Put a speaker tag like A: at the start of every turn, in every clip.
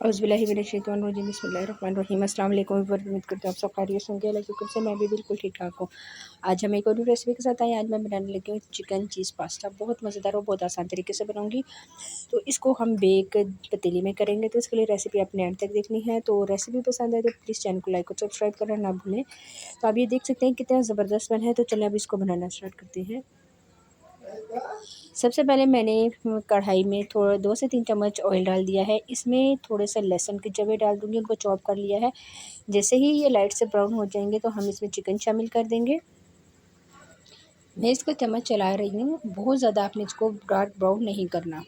A: औज़ुबिल्लाहिमिनश्शैतानिर्रजीम बिस्मिल्लाहिर्रहमानिर्रहीम। अस्सलाम वालेकुम व्यूअर्स, उम्मीद करते हैं आप सब खैरियत से होंगे। अल्लाह के हुक्म से मैं भी बिल्कुल ठीक ठाक हूँ। आज हम एक और रेसिपी के साथ आए। आज मैं बनाने लगी हूँ चिकन चीज़ पास्ता। बहुत मज़ेदार और बहुत आसान तरीके से बनाऊँगी। तो इसको हम बेक पतीली में करेंगे, तो इसके लिए रेसिपी अपने एंड तक देखनी है। तो रेसिपी पसंद है तो प्लीज़ चैनल को लाइक और सब्सक्राइब करना ना भूलें। तो आप ये देख सकते हैं कितना ज़बरदस्त बना है। तो चलिए अब इसको बनाना स्टार्ट करते हैं। सबसे पहले मैंने कढ़ाई में थोड़ा 2 से 3 चम्मच ऑयल डाल दिया है। इसमें थोड़े से लहसुन के जवे डाल दूँगी, उनको चॉप कर लिया है। जैसे ही ये लाइट से ब्राउन हो जाएंगे तो हम इसमें चिकन शामिल कर देंगे। मैं इसको चम्मच चला रही हूँ, बहुत ज़्यादा आपने इसको डार्क ब्राउन नहीं करना।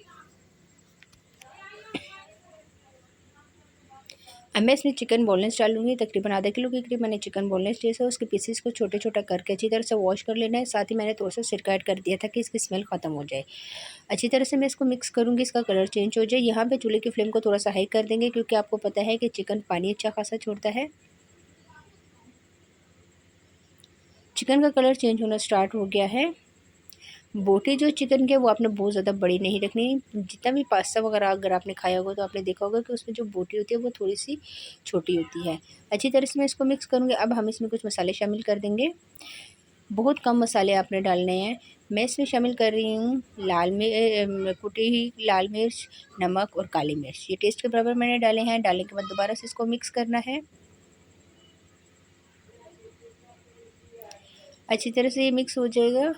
A: अब मैं इसमें चिकन बोनलेस डालूँगी। तकरीबन आधा किलो के करीब मैंने चिकन बोनलेस लिया है। उसके पीसेस को छोटे छोटा करके अच्छी तरह से वॉश कर लेना है। साथ ही मैंने थोड़ा सा सिरका ऐड कर दिया था कि इसकी स्मेल ख़त्म हो जाए। अच्छी तरह से मैं इसको मिक्स करूँगी, इसका कलर चेंज हो जाए। यहाँ पे चूल्हे की फ्लेम को थोड़ा सा हाई कर देंगे, क्योंकि आपको पता है कि चिकन पानी अच्छा खासा छोड़ता है। चिकन का कलर चेंज होना स्टार्ट हो गया है। बोटी जो चिकन की है वो आपने बहुत ज़्यादा बड़ी नहीं रखनी। जितना भी पास्ता वगैरह अगर आपने खाया होगा तो आपने देखा होगा कि उसमें जो बोटी होती है वो थोड़ी सी छोटी होती है। अच्छी तरह से मैं इसको मिक्स करूँगी। अब हम इसमें कुछ मसाले शामिल कर देंगे। बहुत कम मसाले आपने डालने हैं। मैं इसमें शामिल कर रही हूँ कुटी हुई लाल मिर्च, नमक और काली मिर्च। ये टेस्ट के बराबर मैंने डाले हैं। डालने के बाद दोबारा से इसको मिक्स करना है। अच्छी तरह से ये मिक्स हो जाएगा।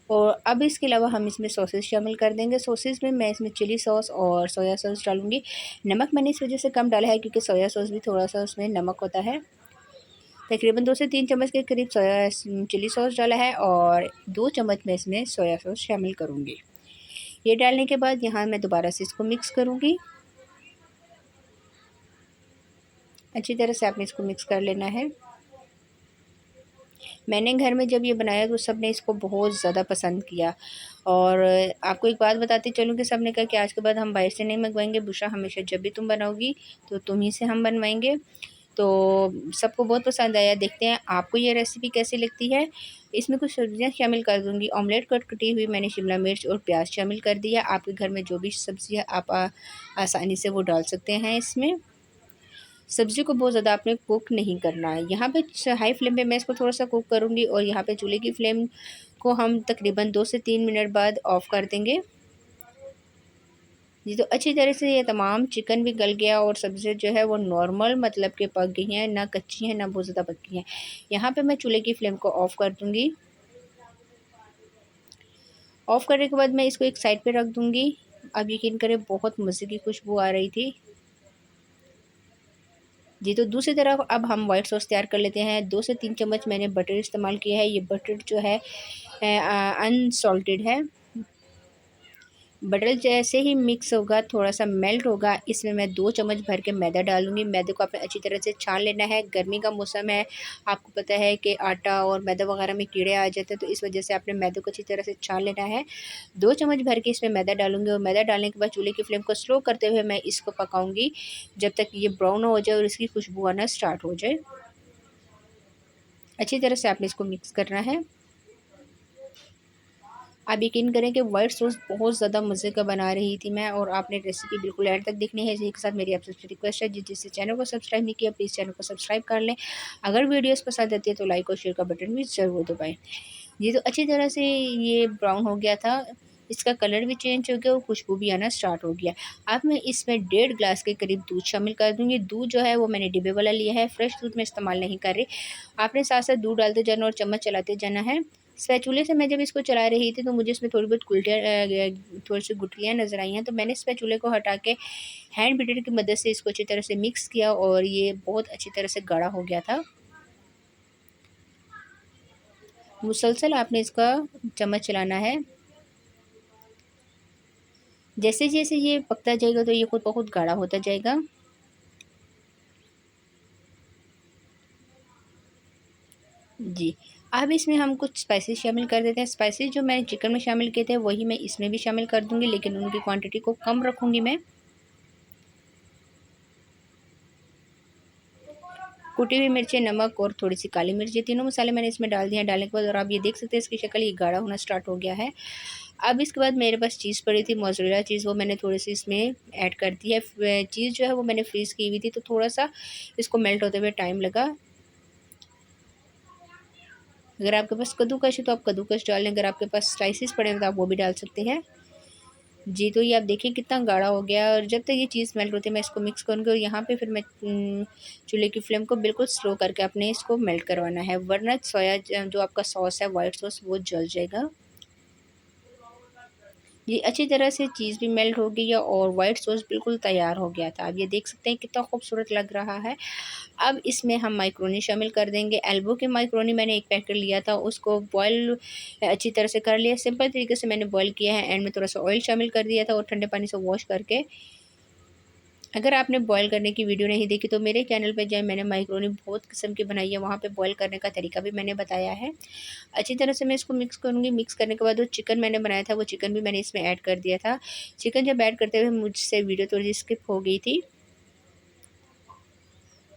A: और अब इसके अलावा हम इसमें सॉसेस शामिल कर देंगे। सॉसेस में मैं इसमें चिली सॉस और सोया सॉस डालूँगी। नमक मैंने इस वजह से कम डाला है क्योंकि सोया सॉस भी थोड़ा सा उसमें नमक होता है। तकरीबन 2 से 3 चम्मच के करीब चिली सॉस डाला है और 2 चम्मच मैं इसमें सोया सॉस शामिल करूँगी। ये डालने के बाद यहाँ मैं दोबारा से इसको मिक्स करूँगी। अच्छी तरह से आपने इसको मिक्स कर लेना है। मैंने घर में जब ये बनाया तो सब ने इसको बहुत ज़्यादा पसंद किया। और आपको एक बात बताती चलूँ कि सब ने कहा कि आज के बाद हम बाहर से नहीं मंगवाएंगे, बुशरा हमेशा जब भी तुम बनाओगी तो तुम ही से हम बनवाएंगे। तो सबको बहुत पसंद आया। देखते हैं आपको ये रेसिपी कैसी लगती है। इसमें कुछ सब्ज़ियाँ शामिल कर दूँगी। ऑमलेट कटी हुई मैंने शिमला मिर्च और प्याज शामिल कर दिया। आपके घर में जो भी सब्ज़ी है आप आसानी से वो डाल सकते हैं इसमें। सब्ज़ी को बहुत ज़्यादा आपने कुक नहीं करना है। यहाँ पे हाई फ्लेम पे मैं इसको थोड़ा-सा कुक करूँगी और यहाँ पे चूल्हे की फ्लेम को हम तकरीबन 2 से 3 मिनट बाद ऑफ़ कर देंगे। जी, तो अच्छी तरह से ये तमाम चिकन भी गल गया और सब्ज़ी जो है वो नॉर्मल मतलब कि पक गई हैं, ना कच्ची हैं ना बहुत ज़्यादा पकी हैं। यहाँ पे मैं चूल्हे की फ्लेम को ऑफ़ कर दूँगी। ऑफ़ करने के बाद मैं इसको एक साइड पे रख दूँगी। अब यकीन करें बहुत मज़े की खुशबू आ रही थी। जी, तो दूसरी तरफ अब हम वाइट सॉस तैयार कर लेते हैं। 2 से 3 चम्मच मैंने बटर इस्तेमाल किया है। ये बटर जो है अनसॉल्टेड है। बटर जैसे ही मिक्स होगा, थोड़ा-सा मेल्ट होगा, इसमें मैं 2 चम्मच भर के मैदा डालूँगी। मैदे को आपने अच्छी तरह से छान लेना है। गर्मी का मौसम है, आपको पता है कि आटा और मैदा वगैरह में कीड़े आ जाते हैं, तो इस वजह से आपने मैदे को अच्छी तरह से छान लेना है। 2 चम्मच भर के इसमें मैदा डालूँगी और मैदा डालने के बाद चूल्हे की फ्लेम को स्लो करते हुए मैं इसको पकाऊँगी जब तक ये ब्राउन हो जाए और इसकी खुशबू आना स्टार्ट हो जाए। अच्छी तरह से आपने इसको मिक्स करना है। आप यकीन करें कि वाइट सॉस बहुत ज़्यादा मज़े का बना रही थी मैं, और आपने रेसिपी बिल्कुल एंड तक देखनी है। इसी के साथ मेरी आपसे रिक्वेस्ट है, जिससे चैनल को सब्सक्राइब नहीं किया प्लीज़ चैनल को सब्सक्राइब कर लें। अगर वीडियोस पसंद आती है तो लाइक और शेयर का बटन भी ज़रूर दबाएं। ये तो अच्छी तरह से ये ब्राउन हो गया था, इसका कलर भी चेंज हो गया और खुशबू भी आना स्टार्ट हो गया। अब मैं इसमें 1.5 ग्लास के करीब दूध शामिल कर दूँगी। दूध जो है वो मैंने डिब्बे वाला लिया है, फ्रेश दूध मैं इस्तेमाल नहीं कर रही। आपने साथ साथ दूध डालते जाना और चम्मच चलाते जाना है। स्पैचुले से मैं जब इसको चला रही थी तो मुझे इसमें थोड़ी बहुत थोड़ी-सी गुठलियाँ नज़र आई हैं, तो मैंने स्पैचुले को हटा के हैंड बीटर की मदद से इसको अच्छी तरह से मिक्स किया और ये बहुत अच्छी तरह से गाढ़ा हो गया था। मुसलसल आपने इसका चम्मच चलाना है। जैसे-जैसे ये पकता जाएगा तो ये खुद ब खुद गाढ़ा होता जाएगा। जी, अब इसमें हम कुछ स्पाइसेस शामिल कर देते हैं। स्पाइसेस जो मैंने चिकन में शामिल किए थे वही मैं इसमें भी शामिल कर दूँगी, लेकिन उनकी क्वांटिटी को कम रखूँगी मैं। कुटी हुई मिर्चें, नमक और थोड़ी-सी काली मिर्च, ये तीनों मसाले मैंने इसमें डाल दिए हैं। डालने के बाद और आप ये देख सकते हैं इसकी शक्ल ये गाढ़ा होना स्टार्ट हो गया है। अब इसके बाद मेरे पास चीज़ पड़ी थी मोज़रेला चीज़, वो मैंने थोड़ी-सी इसमें ऐड कर दी है। चीज़ जो है वो मैंने फ्रीज़ की हुई थी, तो थोड़ा-सा इसको मेल्ट होते हुए टाइम लगा। अगर आपके पास कद्दूकस है तो आप कद्दूकस डाल लें, अगर आपके पास स्लाइसेस पड़े हैं तो आप वो भी डाल सकते हैं। जी, तो ये आप देखिए कितना गाढ़ा हो गया, और जब तक ये चीज़ मेल्ट होती है मैं इसको मिक्स करूँगी, और यहाँ पे फिर मैं चूल्हे की फ्लेम को बिल्कुल स्लो करके अपने इसको मेल्ट करवाना है, वरना जो आपका सॉस है व्हाइट सॉस वो जल जाएगा। ये अच्छी तरह से चीज़ भी मेल्ट हो गई है और वाइट सॉस बिल्कुल तैयार हो गया था। आप ये देख सकते हैं कितना खूबसूरत लग रहा है। अब इसमें हम माइक्रोनी शामिल कर देंगे। एल्बो की माइक्रोनी मैंने 1 पैकेट लिया था, उसको बॉयल अच्छी तरह से कर लिया। सिंपल तरीके से मैंने बॉयल किया है, एंड में थोड़ा-सा ऑयल शामिल कर दिया था और ठंडे पानी से वॉश करके। अगर आपने बॉयल करने की वीडियो नहीं देखी तो मेरे चैनल पे जाएँ, मैंने माइक्रोनी बहुत किस्म की बनाई है, वहाँ पे बॉयल करने का तरीका भी मैंने बताया है। अच्छी तरह से मैं इसको मिक्स करूँगी, मिक्स करने के बाद वो चिकन मैंने बनाया था, वो चिकन भी मैंने इसमें ऐड कर दिया था। चिकन जब ऐड करते हुए मुझसे वीडियो थोड़ी स्किप हो गई थी।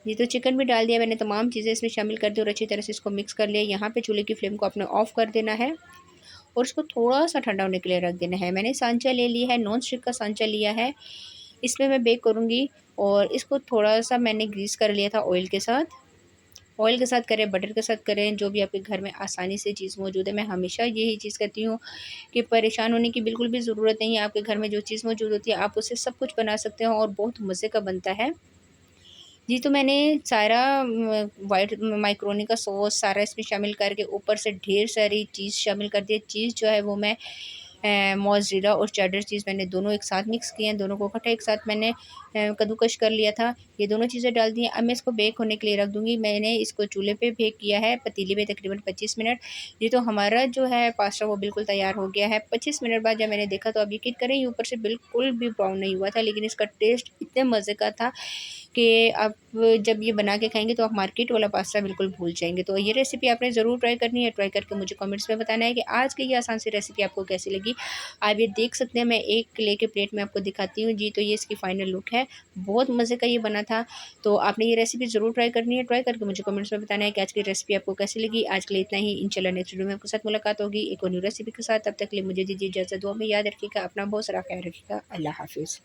A: ये तो चिकन भी डाल दिया मैंने, तमाम चीज़ें इसमें शामिल कर दी और अच्छी तरह से इसको मिक्स कर लिया। यहाँ पे चूल्हे की फ्लेम को अपने ऑफ कर देना है और इसको थोड़ा-सा ठंडा होने के लिए रख देना है। मैंने सांचा ले लिया है, नॉन स्टिक का सांचा लिया है। इसमें मैं बेक करूँगी, और इसको थोड़ा-सा मैंने ग्रीस कर लिया था ऑयल के साथ। ऑयल के साथ करें, बटर के साथ करें, जो भी आपके घर में आसानी से चीज़ मौजूद है। मैं हमेशा यही चीज़ कहती हूँ कि परेशान होने की बिल्कुल भी ज़रूरत नहीं है। आपके घर में जो चीज़ मौजूद होती है, आप उससे सब कुछ बना सकते हो और बहुत मज़े का बनता है। जी, तो मैंने सारा व्हाइट मैकरोनी का सॉस सारा इसमें शामिल करके ऊपर से ढेर सारी चीज़ शामिल कर दी। चीज़ जो है वो मैं मोज़रेला और चेडर चीज़ मैंने दोनों एक साथ मिक्स किए हैं, दोनों को इकट्ठा एक साथ मैंने कद्दूकस कर लिया था। ये दोनों चीज़ें डाल दी हैं। अब मैं इसको बेक होने के लिए रख दूँगी। मैंने इसको चूल्हे पे बेक किया है, पतीले में तकरीबन 25 मिनट। ये तो हमारा जो है पास्ता वो बिल्कुल तैयार हो गया है। 25 मिनट बाद जब मैंने देखा तो आप यकीन करें, ये ऊपर से बिल्कुल भी ब्राउन नहीं हुआ था, लेकिन इसका टेस्ट इतने मज़े का था कि आप जब ये बना के खाएँगे तो आप मार्केट वाला पास्ता बिल्कुल भूल जाएँगे। तो ये रेसिपी आपने ज़रूर ट्राई करनी है। ट्राई करके मुझे कमेंट्स में बताना है कि आज की ये आसान सी रेसिपी आपको कैसी लगी। आप ये देख सकते हैं, मैं एक लेके प्लेट में आपको दिखाती हूँ। जी, तो ये इसकी फाइनल लुक है। बहुत मज़े का ये बना था। तो आपने ये रेसिपी ज़रूर ट्राई करनी है। ट्राई करके मुझे कमेंट्स में बताना है कि आज की रेसिपी आपको कैसी लगी। आज के लिए इतना ही। इंशाल्लाह नेक्स्ट वीडियो में आपके साथ मुलाकात होगी एक और न्यू रेसिपी के साथ। तब तक के लिए मुझे दीजिए इजाज़त। दुआ में याद रखिएगा, अपना बहुत सारा ख्याल रखिएगा। अल्लाह हाफ़िज़।